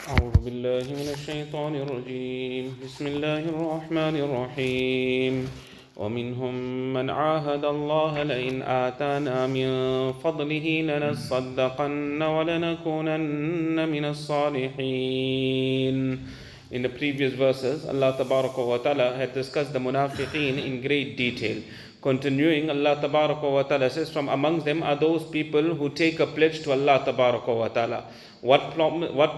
أعوذ بالله من الشيطان الرجيم بسم الله الرحمن الرحيم ومنهم من عاهد الله لئن آتانا من فضله لنصدقن ولنكونن من الصالحين. In the previous verses, Allah Tabaraka wa Ta'ala had discussed the munafiqeen in great detail. Continuing, Allah Tabaraka wa Ta'ala says, from amongst them are those people who take a pledge to Allah Tabaraka wa Ta'ala. What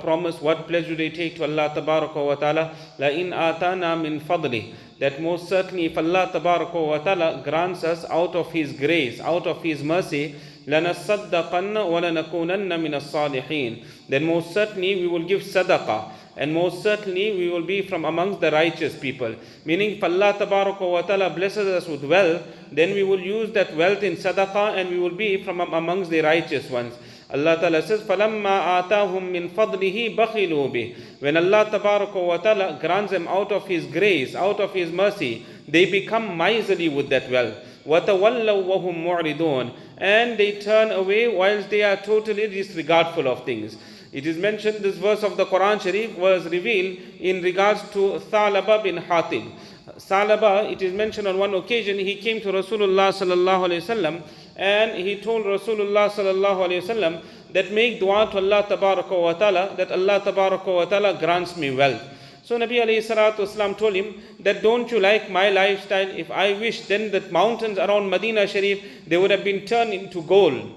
promise, what pledge do they take to Allah Tabaraka wa Ta'ala? La in atana min fadli. That most certainly if Allah Tabaraka wa Ta'ala grants us out of His grace, out of His mercy, لَنَصَّدَّقَنَّ وَلَنَكُونَنَّ مِنَ الصَّالِحِينَ. Then most certainly we will give sadaqah. And most certainly we will be from amongst the righteous people. Meaning if Allah Tabaraka wa Ta'ala blesses us with wealth, then we will use that wealth in sadaqah and we will be from amongst the righteous ones. Allah Ta'ala says, فَلَمَّا آتَاهُم مِّن فَضْلِهِ بَخِلُوا بِهِ. When Allah Tabaraka wa Ta'ala grants them out of His grace, out of His mercy, they become miserly with that wealth. وَتَوَلَّوْا وَهُمْ مُعْرِضُونَ. And they turn away whilst they are totally disregardful of things. It is mentioned, this verse of the Quran Sharif was revealed in regards to Thalaba bin Hatib. Thalaba, it is mentioned on one occasion, he came to Rasulullah sallallahu alayhi wasallam and he told Rasulullah sallallahu alayhi wasallam that make dua to Allah tabaraka wa ta'ala, that Allah tabaraka wa ta'ala grants me wealth. So Nabi alayhi salatu wasalam told him that don't you like my lifestyle? If I wish, then the mountains around Medina Sharif, they would have been turned into gold.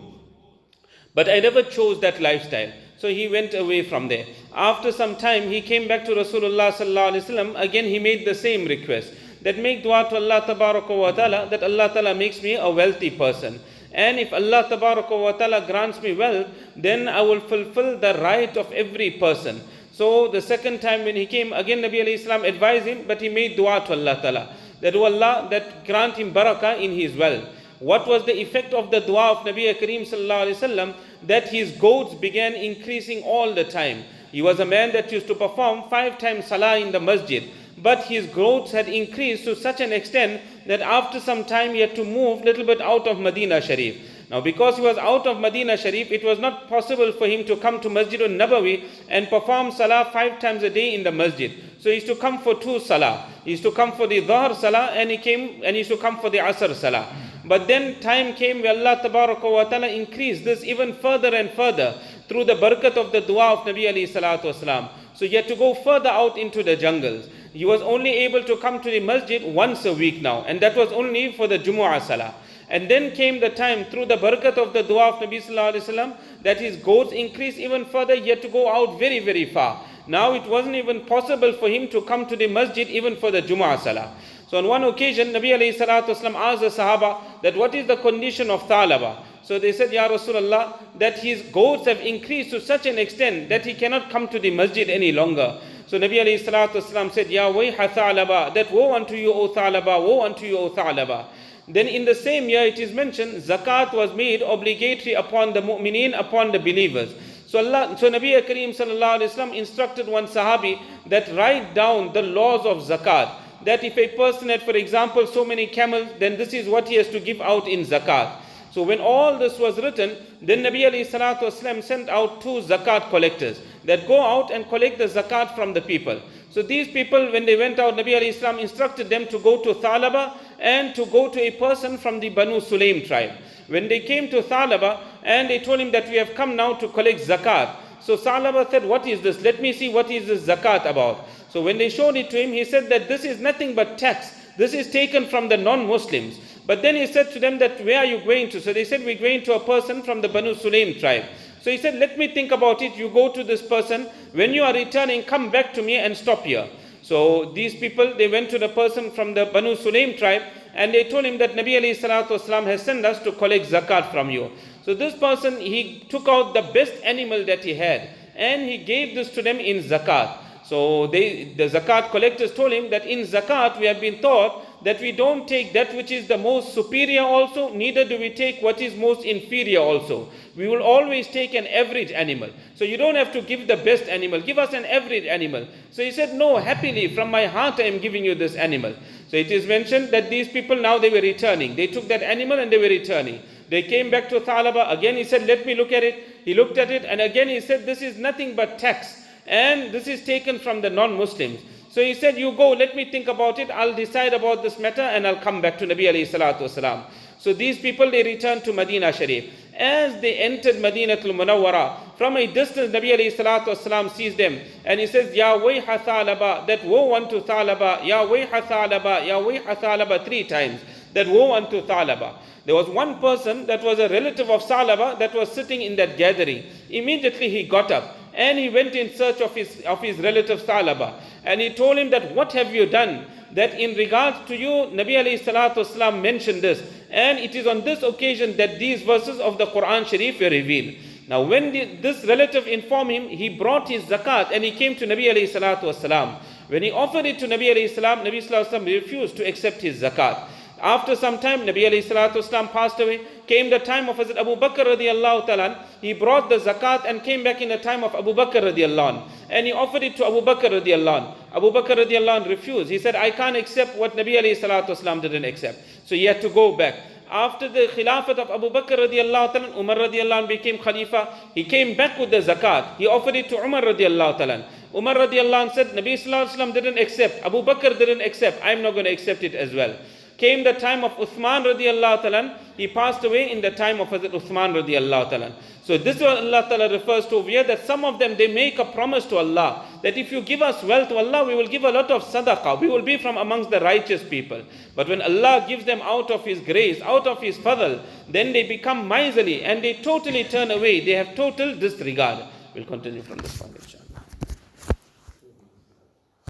But I never chose that lifestyle. So he went away from there. After some time, he came back to Rasulullah sallallahu alaihi wasallam. Again, he made the same request that make dua to Allah tabaraka wa ta'ala, that Allah ta'ala makes me a wealthy person. And if Allah tabaraka wa ta'ala grants me wealth, then I will fulfill the right of every person. So the second time when he came, again Nabi alayhi salam advised him, but he made dua to Allah ta'ala, that oh Allah, that grant him barakah in his wealth. What was the effect of the dua of Nabi Kareem sallallahu alaihi wasallam? That his goats began increasing all the time. He was a man that used to perform 5 times salah in the masjid. But his goats had increased to such an extent that after some time he had to move a little bit out of Medina Sharif. Now because he was out of Medina Sharif, it was not possible for him to come to Masjid al-Nabawi and perform salah 5 times a day in the masjid. So he used to come for 2 salah. He used to come for the Dhuhr salah and he used to come for the Asr salah. But then time came where Allah Tabaraka wa Ta'ala increased this even further and further through the barakat of the dua of Nabi alayhi salatu wasalam. So he had to go further out into the jungles. He was only able to come to the masjid once a week now, and that was only for the Jumu'ah salah. And then came the time through the barakat of the dua of Nabi sallallahu alayhi wasallam that his goats increased even further. He had to go out very, very far. Now it wasn't even possible for him to come to the masjid even for the Jumu'ah salah. So on one occasion, Nabi alayhi salatu wasalam asked the Sahaba that what is the condition of Thalaba? So they said, Ya Rasulullah, that his goats have increased to such an extent that he cannot come to the masjid any longer. So Nabi alayhi salatu wasalam said, Ya wayha Thalaba, that woe unto you, O Thalaba, woe unto you, O Thalaba. Then in the same year it is mentioned, zakat was made obligatory upon the mu'mineen, upon the believers. So Nabi Kareem sallallahu alayhi wasallam instructed one Sahabi that write down the laws of zakat. That if a person had, for example, so many camels, then this is what he has to give out in zakat. So when all this was written, then Nabi alayhi salatu wasalam sent out 2 zakat collectors that go out and collect the zakat from the people. So these people, when they went out, Nabi alayhi salam instructed them to go to Thalaba and to go to a person from the Banu Sulaim tribe. When they came to Thalaba and they told him that we have come now to collect zakat. So Thalaba said, what is this? Let me see what is this zakat about. So when they showed it to him, he said that this is nothing but tax. This is taken from the non-Muslims. But then he said to them that where are you going to? So they said we're going to a person from the Banu Sulaim tribe. So he said, let me think about it. You go to this person. When you are returning, come back to me and stop here. So these people, they went to the person from the Banu Sulaim tribe and they told him that Nabi alayhi salatu wasalam has sent us to collect zakat from you. So this person, he took out the best animal that he had and he gave this to them in zakat. So the zakat collectors told him that in zakat we have been taught that we don't take that which is the most superior also, neither do we take what is most inferior also. We will always take an average animal. So you don't have to give the best animal, give us an average animal. So he said, no, happily, from my heart I am giving you this animal. So it is mentioned that these people now they were returning. They took that animal and they were returning. They came back to Thalaba. Again he said, let me look at it. He looked at it and again he said, this is nothing but tax. And this is taken from the non-Muslims. So he said, you go, let me think about it, I'll decide about this matter and I'll come back to Nabi alayhi salatu wasalam. So these people, they returned to Medina Sharif. As they entered Madinatul Munawwara, from a distance Nabi alayhi salatu wasalam sees them and he says, Ya wayha Thalaba, that woe unto Thalaba, Ya wayha Thalaba, Ya wayha Thalaba, 3 times. That woe unto Thalaba. There was one person that was a relative of Thalaba that was sitting in that gathering. Immediately he got up and he went in search of his relative Thalaba. And he told him that, what have you done? That in regards to you, Nabi alayhi salatu wasalam mentioned this. And it is on this occasion that these verses of the Quran Sharif were revealed. Now when this relative informed him, he brought his zakat and he came to Nabi alayhi salatu wasalam. When he offered it to Nabi alayhi salam, Nabi sallallahu alayhi wasallam refused to accept his zakat. After some time, Nabi alayhi salatu wasalam passed away. Came the time of Hazrat Abu Bakr radiallahu ta'ala. He brought the zakat and came back in the time of Abu Bakr radiallahu anh. And he offered it to Abu Bakr radiallahu anh. Abu Bakr radiallahu anh refused. He said, I can't accept what Nabi alayhi salatu wasalam didn't accept. So he had to go back. After the Khilafat of Abu Bakr radiallahu ta'ala, Umar radiallahu anh became Khalifa. He came back with the zakat. He offered it to Umar radiallahu ta'ala. Umar radiallahu anh said, Nabi sallallahu alayhi wa sallam didn't accept. Abu Bakr didn't accept. I'm not going to accept it as well. Came the time of Uthman radiallahu ta'ala. He passed away in the time of Hazrat Uthman radiallahu ta'ala. So this is what Allah ta'ala refers to over here, that some of them, they make a promise to Allah that if you give us wealth to Allah, we will give a lot of sadaqah. We will be from amongst the righteous people. But when Allah gives them out of His grace, out of His fadl, then they become miserly and they totally turn away. They have total disregard. We'll continue from this point, inshallah.